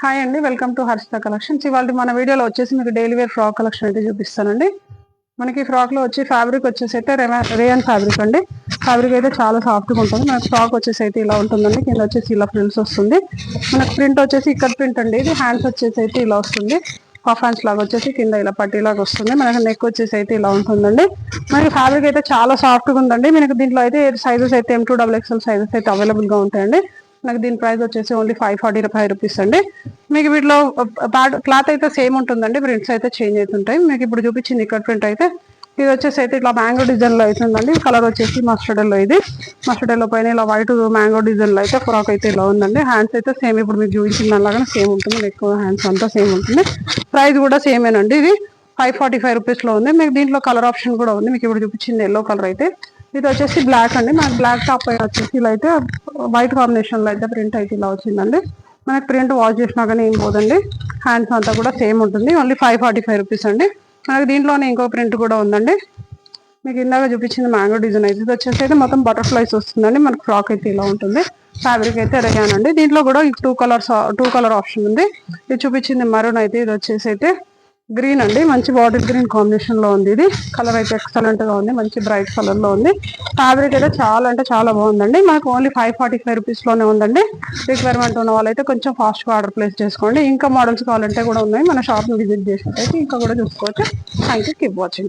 Hi అండి, welcome to Harshita collections. ఇవాళ మన వీడియోలో వచ్చేసి మీకు డైలీ వేర్ ఫ్రాక్ కలెక్షన్ అయితే చూపిస్తానండి. మనకి ఫ్రాక్ లో వచ్చి ఫ్యాబ్రిక్ వచ్చేసి అయితే రేయన్ ఫ్యాబ్రిక్ అండి. ఫ్యాబ్రిక్ అయితే చాలా సాఫ్ట్గా ఉంటుంది. మనకి ఫ్రాక్ వచ్చేసి అయితే ఇలా ఉంటుందండి. కింద వచ్చేసి ఇలా ఫ్రిల్స్ వస్తుంది. మనకి ప్రింట్ వచ్చేసి ఇక్కడ ప్రింట్ అండి. ఇది హ్యాండ్స్ వచ్చేసి అయితే ఇలా వస్తుంది. హాఫ్ హ్యాండ్స్ లాగా వచ్చేసి కింద ఇలా పట్టీలాగా వస్తుంది. మనకి నెక్ వచ్చేసి అయితే ఇలా ఉంటుందండి. మనకి ఫ్యాబ్రిక్ అయితే చాలా సాఫ్ట్గా ఉందండి. మనకి దీంట్లో అయితే సైజెస్ అయితే M2 XXL సైజెస్ అయితే అవైలబుల్ గా ఉంటాయండి. నాకు దీని ప్రైస్ వచ్చేసి ఓన్లీ 545 రూపీస్ అండి. మీకు వీటిలో క్లాత్ అయితే సేమ్ ఉంటుందండి, ప్రింట్స్ అయితే చేంజ్ అవుతుంటాయి. మీకు ఇప్పుడు చూపించింది ఇక్కడ ప్రింట్ అయితే ఇది వచ్చేసి అయితే ఇట్లా మ్యాంగో డిజైన్ లో అవుతుందండి. కలర్ వచ్చేసి మస్టర్డ్ ఎల్లో. ఇది మస్టర్డ్ ఎల్లో పైన ఇలా వైట్ మ్యాంగో డిజైన్ లో అయితే ఫ్రాక్ అయితే ఇలా ఉందండి. హ్యాండ్స్ అయితే సేమ్ ఇప్పుడు మీకు చూపించిన దానిలాగానే సేమ్ ఉంటుంది. ఎక్కువ హ్యాండ్స్ అంతా సేమ్ ఉంటుంది. ప్రైస్ కూడా సేమేనండి. ఇది 545 రూపీస్ లో ఉంది. మీకు దీంట్లో కలర్ ఆప్షన్ కూడా ఉంది. మీకు ఇప్పుడు చూపించింది ఎల్లో కలర్ అయితే ఇది వచ్చేసి బ్లాక్ అండి. మనకి బ్లాక్ టాప్ పైన వచ్చేసి ఇలా అయితే వైట్ కాంబినేషన్ లో అయితే ప్రింట్ అయితే ఇలా వచ్చిందండి. మనకి ప్రింట్ వాష్ చేసినా కానీ ఏం పోదండి. హ్యాండ్స్ అంతా కూడా సేమ్ ఉంటుంది. ఓన్లీ 545 రూపీస్ అండి. మనకి దీంట్లోనే ఇంకో ప్రింట్ కూడా ఉందండి. మీకు ఇందాక చూపించింది మ్యాంగో డిజైన్ అయితే ఇది వచ్చేసి అయితే మొత్తం బటర్ఫ్లైస్ వస్తుందండి. మనకి ఫ్రాక్ అయితే ఇలా ఉంటుంది. ఫ్యాబ్రిక్ అయితే రేయాన్ అండి. దీంట్లో కూడా టూ కలర్ ఆప్షన్ ఉంది. ఇది చూపించింది మరూన్ అయితే ఇది వచ్చేసి అయితే గ్రీన్ అండి. మంచి బాటిల్ గ్రీన్ కాంబినేషన్ లో ఉంది. ఇది కలర్ అయితే ఎక్సలెంట్ గా ఉంది. మంచి బ్రైట్ కలర్ లో ఉంది. ఫ్యాబ్రిక్ అయితే చాలా అంటే చాలా బాగుందండి. మనకు ఓన్లీ 545 రూపీస్ లోనే ఉందండి. రిక్వైర్మెంట్ ఉన్న వాళ్ళైతే కొంచెం ఫాస్ట్ గా ఆర్డర్ ప్లేస్ చేసుకోండి. ఇంకా మోడల్స్ కావాలంటే కూడా ఉన్నాయి. మన షాప్ ని విజిట్ చేసినట్టయితే ఇంకా కూడా చూసుకోవచ్చు. Thank you, keep watching.